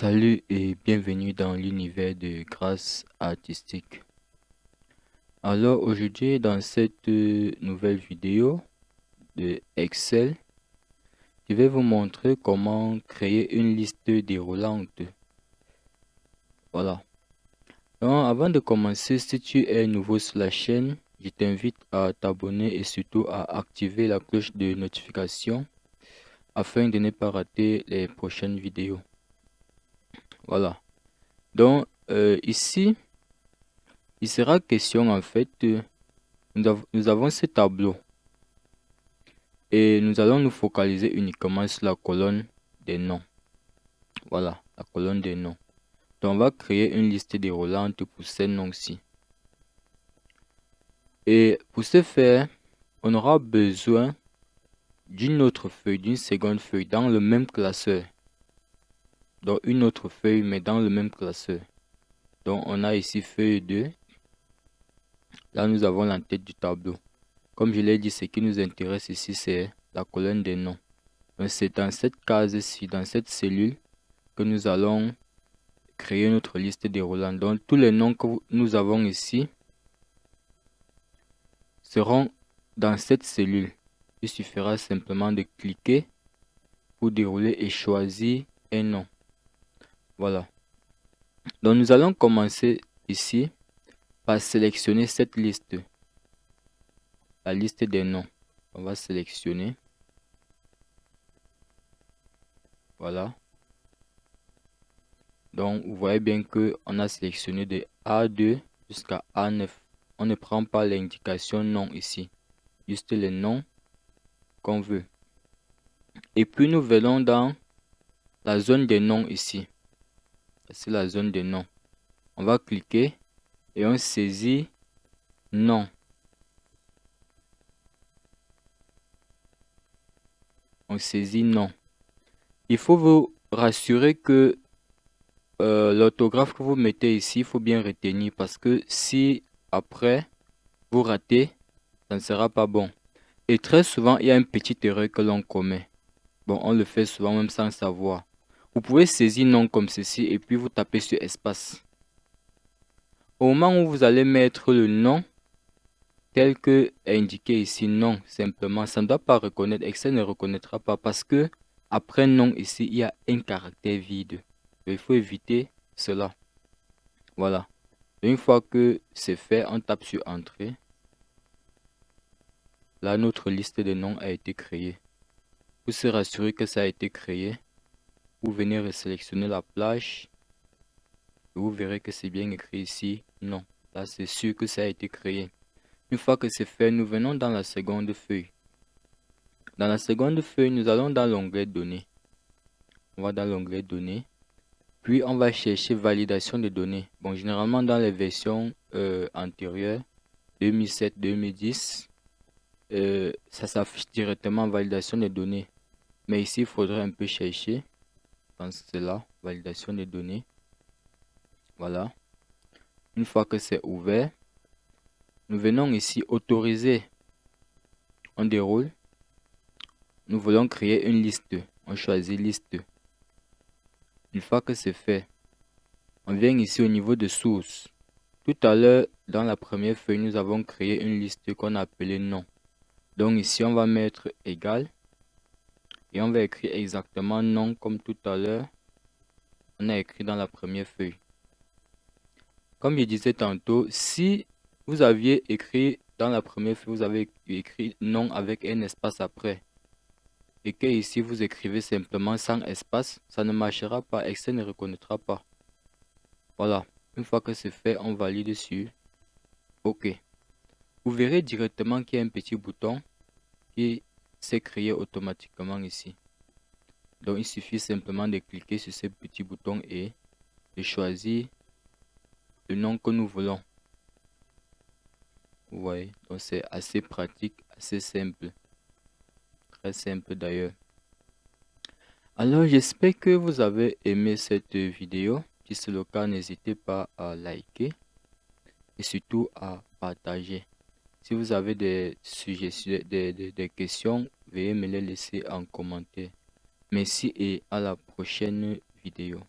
Salut et bienvenue dans l'univers de grâce artistique. Alors aujourd'hui dans cette nouvelle vidéo de Excel, je vais vous montrer comment créer une liste déroulante. Voilà. Donc avant de commencer, si tu es nouveau sur la chaîne, je t'invite à t'abonner et surtout à activer la cloche de notification afin de ne pas rater les prochaines vidéos. Voilà. Donc ici, il sera question en fait, nous avons ce tableau et nous allons nous focaliser uniquement sur la colonne des noms. Voilà, la colonne des noms. Donc on va créer une liste déroulante pour ces noms-ci. Et pour ce faire, on aura besoin d'une autre feuille, d'une seconde feuille dans le même classeur. Donc une autre feuille mais dans le même classeur. Donc on a ici feuille 2. Là nous avons l'entête du tableau. Comme je l'ai dit, ce qui nous intéresse ici, c'est la colonne des noms. Donc c'est dans cette case-ci, dans cette cellule, que nous allons créer notre liste déroulante. Donc tous les noms que nous avons ici seront dans cette cellule. Il suffira simplement de cliquer pour dérouler et choisir un nom. Voilà. Donc nous allons commencer ici par sélectionner cette liste. La liste des noms. On va sélectionner. Voilà. Donc vous voyez bien que on a sélectionné de A2 jusqu'à A9. On ne prend pas l'indication nom ici. Juste les noms qu'on veut. Et puis nous venons dans la zone des noms ici. C'est la zone des noms. On va cliquer et on saisit nom. On saisit nom. Il faut vous rassurer que l'orthographe que vous mettez ici, il faut bien retenir parce que si après vous ratez, ça ne sera pas bon. Et très souvent, il y a une petite erreur que l'on commet. Bon, on le fait souvent même sans savoir. Vous pouvez saisir nom comme ceci et puis vous tapez sur espace. Au moment où vous allez mettre le nom tel que indiqué ici, nom simplement, ça ne doit pas reconnaître, Excel ne reconnaîtra pas parce que après nom ici, il y a un caractère vide. Il faut éviter cela. Voilà. Une fois que c'est fait, on tape sur Entrée. Là, notre liste de noms a été créée. Pour se rassurer que ça a été créé, vous venez resélectionner la plage. Et vous verrez que c'est bien écrit ici. Non. Là, c'est sûr que ça a été créé. Une fois que c'est fait, nous venons dans la seconde feuille. Dans la seconde feuille, nous allons dans l'onglet Données. On va dans l'onglet Données. Puis, on va chercher Validation des données. Bon, généralement, dans les versions antérieures, 2007, 2010, ça s'affiche directement Validation des données. Mais ici, il faudrait un peu chercher. Je pense que c'est là, Validation des données. Voilà. Une fois que c'est ouvert, nous venons ici Autoriser. On déroule. Nous voulons créer une liste. On choisit liste. Une fois que c'est fait, on vient ici au niveau de source. Tout à l'heure, dans la première feuille, nous avons créé une liste qu'on a appelée nom. Donc ici, on va mettre égal. Et on va écrire exactement nom comme tout à l'heure. On a écrit dans la première feuille. Comme je disais tantôt, si vous aviez écrit dans la première feuille, vous avez écrit nom avec un espace après. Et que ici vous écrivez simplement sans espace, ça ne marchera pas, Excel ne reconnaîtra pas. Voilà, une fois que c'est fait, on valide sur OK. Vous verrez directement qu'il y a un petit bouton qui s'est créé automatiquement ici. Donc il suffit simplement de cliquer sur ce petit bouton et de choisir le nom que nous voulons. Vous voyez, donc c'est assez pratique, assez simple. Très simple d'ailleurs. Alors j'espère que vous avez aimé cette vidéo. Si c'est le cas, n'hésitez pas à liker et surtout à partager. Si vous avez des suggestions, des questions, veuillez me les laisser en commentaire. Merci et à la prochaine vidéo.